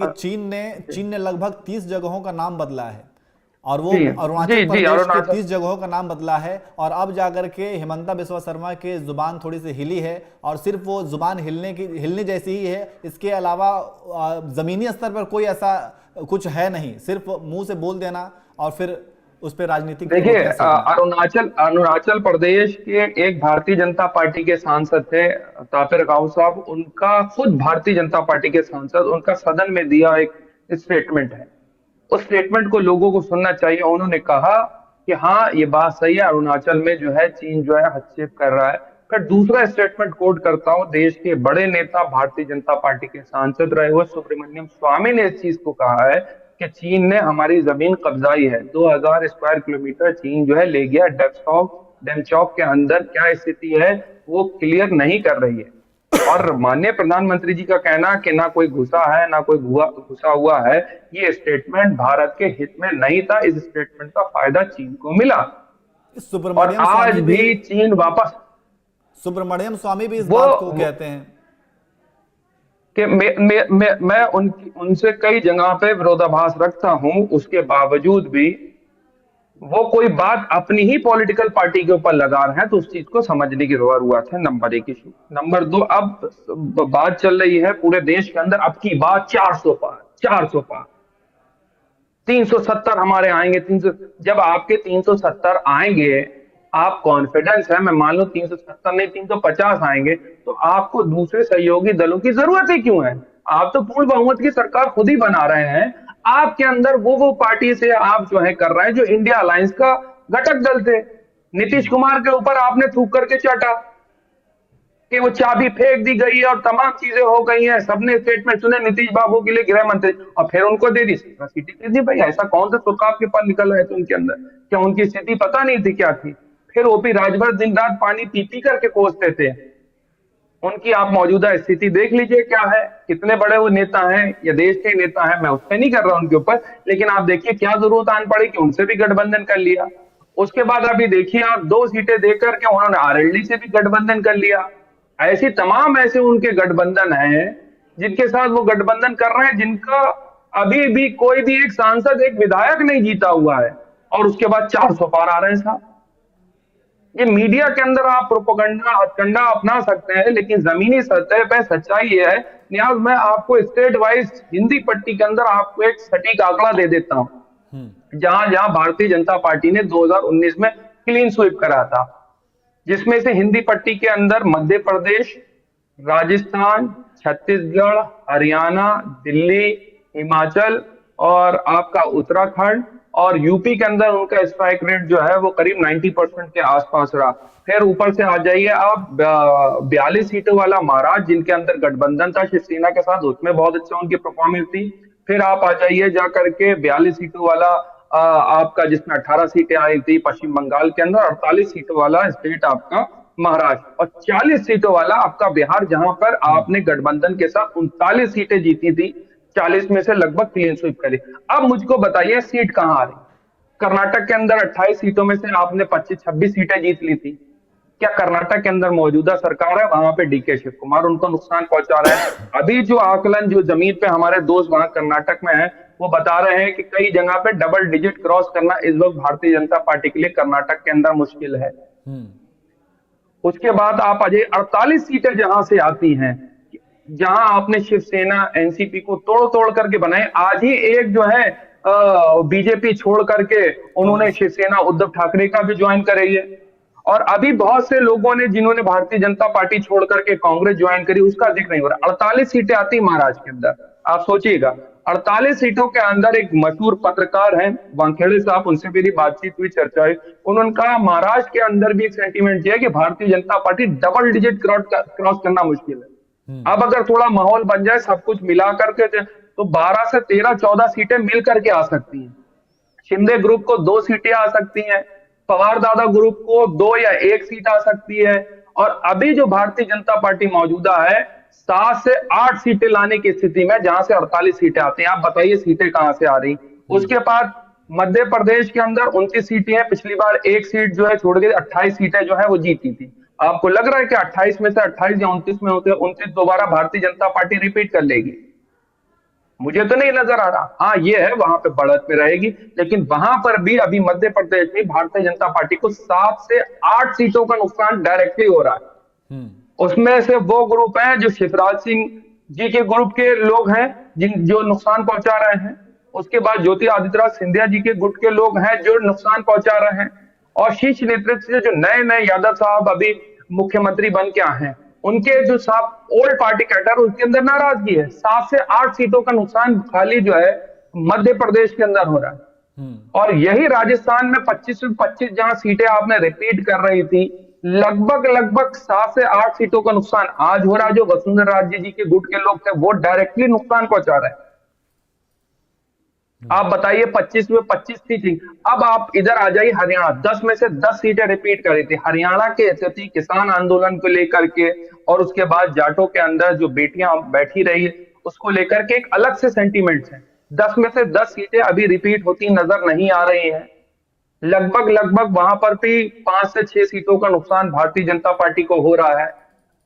कि चीन ने लगभग 30 जगहों का नाम बदला है, और वो जी जी अरुणाचल जी, प्रदेश के अरुणाचल। 30 जगहों का नाम बदला है। और अब जाकर के हिमंता बिस्वा शर्मा के जुबान थोड़ी सी हिली है, और सिर्फ वो जुबान हिलने जैसी ही है, इसके अलावा जमीनी स्तर पर कोई ऐसा कुछ है नहीं, सिर्फ मुंह से बोल देना और फिर उस पर राजनीतिक देखिए, रोटियां सेकना। अरुणाचल अरुणाचल प्रदेश के एक भारतीय जनता पार्टी के सांसद थे, तापिर गाव साहब, उनका खुद भारतीय जनता पार्टी के सांसद, उनका सदन में दिया एक स्टेटमेंट है। उस स्टेटमेंट को लोगों को सुनना चाहिए। उन्होंने कहा कि हाँ, ये बात सही है, अरुणाचल में जो है चीन जो है हस्तक्षेप कर रहा है। फिर दूसरा स्टेटमेंट कोट करता हूं, देश के बड़े नेता, भारतीय जनता पार्टी के सांसद रहे हुए सुब्रमण्यम स्वामी ने इस चीज को कहा है कि चीन ने हमारी जमीन कब्जाई है। 2000 स्क्वायर किलोमीटर चीन जो है ले गया। डेमचौक के अंदर क्या स्थिति है वो क्लियर नहीं कर रही है। और माननीय प्रधानमंत्री जी का कहना कि ना कोई घुसा है ना कोई घुसा हुआ है, ये स्टेटमेंट भारत के हित में नहीं था। इस स्टेटमेंट का फायदा चीन को मिला, और सुब्रमण्यम आज स्वामी भी भी चीन वापस सुब्रमण्यम स्वामी भी इस वो बात को कहते हैं। कि मैं उनसे कई जगह पे विरोधाभास रखता हूं, उसके बावजूद भी वो कोई बात अपनी ही पॉलिटिकल पार्टी के ऊपर लगा रहे हैं, तो उस चीज को समझने की जरूरत है। नंबर एक इशू। नंबर दो, अब बात चल रही है पूरे देश के अंदर, अब की बात 400 पार, 400 पार, 370 हमारे आएंगे। 300, जब आपके 370 आएंगे, आप कॉन्फिडेंस है, मैं मान लो 370 नहीं 350 आएंगे, तो आपको दूसरे सहयोगी दलों की जरूरत ही क्यों है? आप तो पूर्ण बहुमत की सरकार खुद ही बना रहे हैं। आपके अंदर वो पार्टी से आप जो है कर रहे हैं जो इंडिया अलायंस का घटक दल थे। नीतीश कुमार के ऊपर आपने थूक करके चाटा कि वो चाबी फेंक दी गई है और तमाम चीजें हो गई हैं। सबने स्टेटमेंट सुने नीतीश बाबू के लिए गृह मंत्री, और फिर उनको दे दी सीटी दे दी। भाई ऐसा कौन सा तुर्क आपके पास निकल रहे थे उनके अंदर? क्या उनकी स्थिति पता नहीं थी क्या थी? फिर ओपी राजभर दिन रात पानी पी पी करके कोसते थे। उनकी आप मौजूदा स्थिति देख लीजिए क्या है, कितने बड़े वो नेता हैं, या देश के नेता हैं। मैं उस पर नहीं कर रहा उनके ऊपर, लेकिन आप देखिए क्या जरूरत आन पड़ी कि उनसे भी गठबंधन कर लिया। उसके बाद अभी देखिए आप 2 सीटें देकर के उन्होंने आरएलडी से भी गठबंधन कर लिया। ऐसी तमाम ऐसे उनके गठबंधन हैं जिनके साथ वो गठबंधन कर रहे हैं, जिनका अभी भी कोई भी एक सांसद, एक विधायक नहीं जीता हुआ है, और उसके बाद 400 पार आ रहे हैं साहब। ये मीडिया के अंदर आप प्रोपोगंडा हथकंडा अपना सकते हैं, लेकिन जमीनी सतह पे सच्चाई ये है। नियाज, मैं आपको स्टेट वाइज हिंदी पट्टी के अंदर आपको एक सटीक आंकड़ा दे देता हूं, जहां जहां भारतीय जनता पार्टी ने 2019 में क्लीन स्वीप करा था, जिसमें से हिंदी पट्टी के अंदर मध्य प्रदेश, राजस्थान, छत्तीसगढ़, हरियाणा, दिल्ली, हिमाचल और आपका उत्तराखंड, और यूपी के अंदर उनका स्ट्राइक रेट जो है वो करीब 90% के आसपास रहा। फिर ऊपर से आ जाइए आप 42 सीटों वाला महाराष्ट्र, जिनके अंदर गठबंधन था शिवसेना के साथ, उसमें बहुत अच्छा उनकी परफॉर्मेंस थी। फिर आप आ जाइए जाकर के 42 सीटों वाला आपका, जिसमें 18 सीटें आई थी पश्चिम बंगाल के अंदर, 48 सीटों वाला स्टेट आपका महाराष्ट्र, और 40 सीटों वाला आपका बिहार, जहां पर आपने गठबंधन के साथ 39 सीटें जीती थी। 40 में से लगभग क्लीन स्वीप करी। अब मुझको बताइए सीट कहां आ रही? कर्नाटक के अंदर 28 सीटों में से आपने 25-26 सीटें जीत ली थी। क्या कर्नाटक के अंदर मौजूदा सरकार है, वहां पे डीके शिव कुमार उनको नुकसान पहुंचा रहे हैं? अभी जो आकलन जो जमीन पे हमारे दोस्त वहां कर्नाटक में है, वो बता रहे हैं कि कई जगह पे डबल डिजिट क्रॉस करना इस वक्त भारतीय जनता पार्टी के लिए कर्नाटक के अंदर मुश्किल है। उसके बाद आप अजय 48 सीटें जहां से आती हैं, जहां आपने शिवसेना एनसीपी को तोड़ तोड़ करके बनाए। आज ही एक जो है बीजेपी छोड़ करके उन्होंने कांग्रेस। शिवसेना उद्धव ठाकरे का भी ज्वाइन करी है। और अभी बहुत से लोगों ने जिन्होंने भारतीय जनता पार्टी छोड़ करके कांग्रेस ज्वाइन करी, उसका जिक्र नहीं हो रहा। 48 सीटें आती महाराष्ट्र के अंदर, आप सोचिएगा। 48 सीटों के अंदर एक मशहूर पत्रकार हैं वानखेड़े साहब, उनसे मेरी बातचीत हुई, चर्चा हुई। उन्होंने कहा महाराष्ट्र के अंदर भी एक सेंटीमेंट दिया कि Bharatiya Janata party double digit cross करना मुश्किल है। अब अगर थोड़ा माहौल बन जाए, सब कुछ मिला करके, तो 12 से 13-14 सीटें मिल करके आ सकती हैं। शिंदे ग्रुप को 2 सीटें आ सकती हैं, पवार दादा ग्रुप को 2 या 1 सीट आ सकती है। और अभी जो भारतीय जनता पार्टी मौजूदा है, 7 से 8 सीटें लाने की स्थिति में, जहां से 48 सीटें आती हैं। आप बताइए सीटें कहां से आ रही? उसके बाद मध्य प्रदेश के अंदर 29 सीटें हैं। पिछली बार 1 सीट जो है छोड़ के 28 सीटें जो है वो जीती थी। आपको लग रहा है कि 28 में से 28 या 29 में होते 29 दोबारा भारतीय जनता पार्टी रिपीट कर लेगी? मुझे तो नहीं नजर आ रहा। हाँ ये है, वहां पे बढ़त में रहेगी, लेकिन वहां पर भी अभी मध्य प्रदेश में भारतीय जनता पार्टी को 7 से 8 सीटों का नुकसान डायरेक्टली हो रहा है। हम्म। उसमें से वो ग्रुप हैं जो शिवराज सिंह जी के ग्रुप के लोग हैं, जिन जो नुकसान पहुंचा रहे हैं। उसके बाद ज्योति आदित्यनाथ सिंधिया जी के गुट के लोग हैं जो नुकसान पहुंचा रहे हैं। और शीर्ष नेतृत्व से जो नए नए यादव साहब अभी मुख्यमंत्री बन के आए हैं, उनके जो साहब ओल्ड पार्टी कैडर, उसके अंदर नाराजगी है। 7 से 8 सीटों का नुकसान खाली जो है मध्य प्रदेश के अंदर हो रहा है। और यही राजस्थान में 25 में 25 जहां सीटें आपने रिपीट कर रही थी, लगभग लगभग 7 से 8 सीटों का नुकसान आज हो रहा है। जो वसुंधरा राजे जी के गुट के लोग थे वो डायरेक्टली नुकसान पहुंचा रहे हैं। आप बताइए, 25 में 25 थी। अब आप इधर आ जाइए हरियाणा, 10 में से 10 सीटें रिपीट करी थी। हरियाणा के स्थिति किसान आंदोलन को लेकर के, और उसके बाद जाटों के अंदर जो बेटियां बैठी रही उसको लेकर के एक अलग से सेंटीमेंट्स है। 10 में से 10 सीटें अभी रिपीट होती नजर नहीं आ रही हैं। लगभग लगभग वहां पर भी 5 से 6 सीटों का नुकसान भारतीय जनता पार्टी को हो रहा है।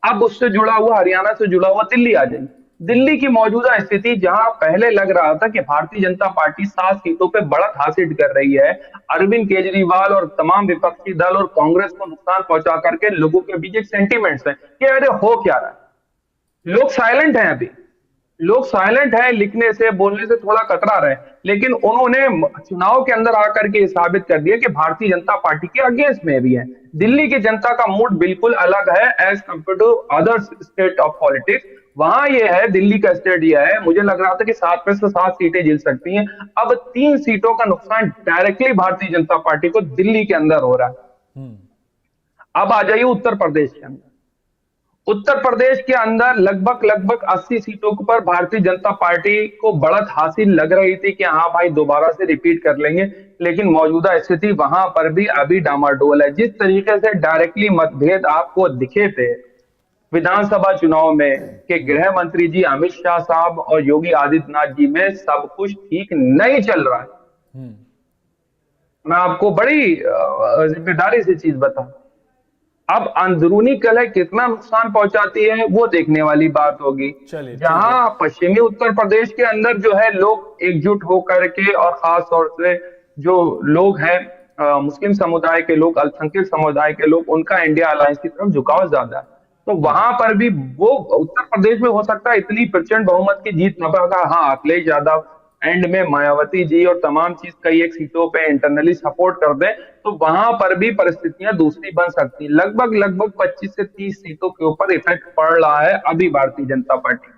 अब उससे जुड़ा हुआ, हरियाणा से जुड़ा हुआ दिल्ली आ जाए। दिल्ली की मौजूदा स्थिति, जहां पहले लग रहा था कि भारतीय जनता पार्टी 7 सीटों पे बढ़त हासिल कर रही है, अरविंद केजरीवाल और तमाम विपक्षी दल और कांग्रेस को नुकसान पहुंचा करके लोगों के बीच एक सेंटीमेंट्स है कि अरे हो क्या रहा है। लोग साइलेंट हैं अभी, लोग साइलेंट है, लिखने से बोलने से थोड़ा कतरा रहे, लेकिन उन्होंने चुनाव के अंदर आकर के साबित कर दिया कि भारतीय जनता पार्टी के अगेंस्ट में भी है। दिल्ली की जनता का मूड बिल्कुल अलग है as compare to other state of politics. वहां ये है, दिल्ली का स्टेट ये है, मुझे लग रहा था कि 7 में से 7 सीटें जीत सकती हैं। अब 3 सीटों का नुकसान डायरेक्टली भारतीय जनता पार्टी को दिल्ली के अंदर हो रहा है। अब आ जाइए उत्तर प्रदेश के अंदर। उत्तर प्रदेश के अंदर लगभग लगभग 80 सीटों पर भारतीय जनता पार्टी को बढ़त हासिल लग रही थी कि हाँ भाई दोबारा से रिपीट कर लेंगे, लेकिन मौजूदा स्थिति वहां पर भी अभी डामाडोल है। जिस तरीके से डायरेक्टली मतभेद आपको दिखे थे विधानसभा चुनाव में कि गृह मंत्री जी अमित शाह साहब और योगी आदित्यनाथ जी में सब कुछ ठीक नहीं चल रहा है। मैं आपको बड़ी जिम्मेदारी से चीज बताऊं, अब अंदरूनी कलह कितना नुकसान पहुंचाती है वो देखने वाली बात होगी। चलिए, ठीक है। जहां पश्चिमी उत्तर प्रदेश के अंदर जो है लोग एकजुट होकर के, और खास तौर से जो लोग हैं मुस्लिम समुदाय के लोग, अल्पसंख्यक समुदाय के लोग, उनका इंडिया अलायंस की तरफ झुकाव ज्यादा है। तो वहां पर भी वो उत्तर प्रदेश में हो सकता है इतनी प्रचंड बहुमत की जीत न पाएगा। हाँ, अखिलेश यादव एंड में मायावती जी और तमाम चीज कई एक सीटों पे इंटरनली सपोर्ट कर दें तो वहां पर भी परिस्थितियां दूसरी बन सकती। लगभग लगभग 25 से 30 सीटों के ऊपर इफेक्ट पड़ रहा है अभी भारतीय जनता पार्टी।